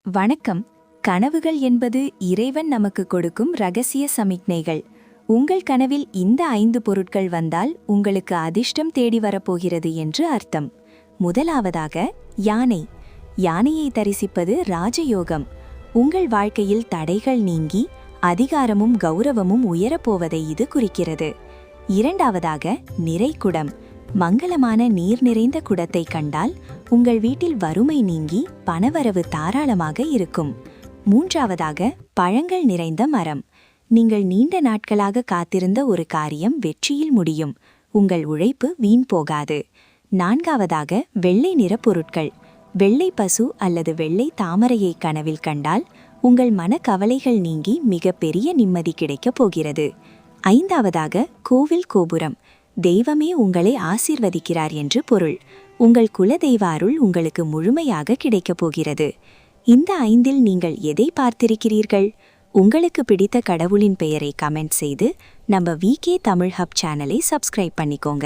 வணக்கம். கனவுகள் என்பது இறைவன் நமக்கு கொடுக்கும் ரகசிய சமிக்ஞைகள். உங்கள் கனவில் இந்த 5 பொருட்கள் வந்தால் உங்களுக்கு அதிர்ஷ்டம் தேடி வரப்போகிறது என்று அர்த்தம். முதலாவதாக யானை. யானையை தரிசிப்பது ராஜயோகம். உங்கள் வாழ்க்கையில் தடைகள் நீங்கி அதிகாரமும் கௌரவமும் உயரப்போவதை இது குறிக்கிறது. இரண்டாவதாக நிறைகுடம். மங்களமான நீர் நிறைந்த குடத்தை கண்டால் உங்கள் வீட்டில் வறுமை நீங்கி பணவரவு தாராளமாக இருக்கும். மூன்றாவதாக பழங்கள் நிறைந்த மரம். நீங்கள் நீண்ட நாட்களாக காத்திருந்த ஒரு காரியம் வெற்றியில் முடியும். உங்கள் உழைப்பு வீண் போகாது. நான்காவதாக வெள்ளை நிற பொருட்கள். வெள்ளை பசு அல்லது வெள்ளை தாமரையை கனவில் கண்டால் உங்கள் மனக்கவலைகள் நீங்கி மிகப்பெரிய நிம்மதி கிடைக்கப் போகிறது. ஐந்தாவதாக கோவில் கோபுரம். தெய்வமே உங்களை ஆசீர்வதிக்கிறார் என்று பொருள். உங்கள் குலதெய்வ அருள் உங்களுக்கு முழுமையாக கிடைக்கப் போகிறது. இந்த 5இல் நீங்கள் எதை பார்த்திருக்கிறீர்கள்? உங்களுக்கு பிடித்த கடவுளின் பெயரை கமெண்ட் செய்து நம்ம VK தமிழ் ஹப் சேனலை சப்ஸ்கிரைப் பண்ணிக்கோங்க.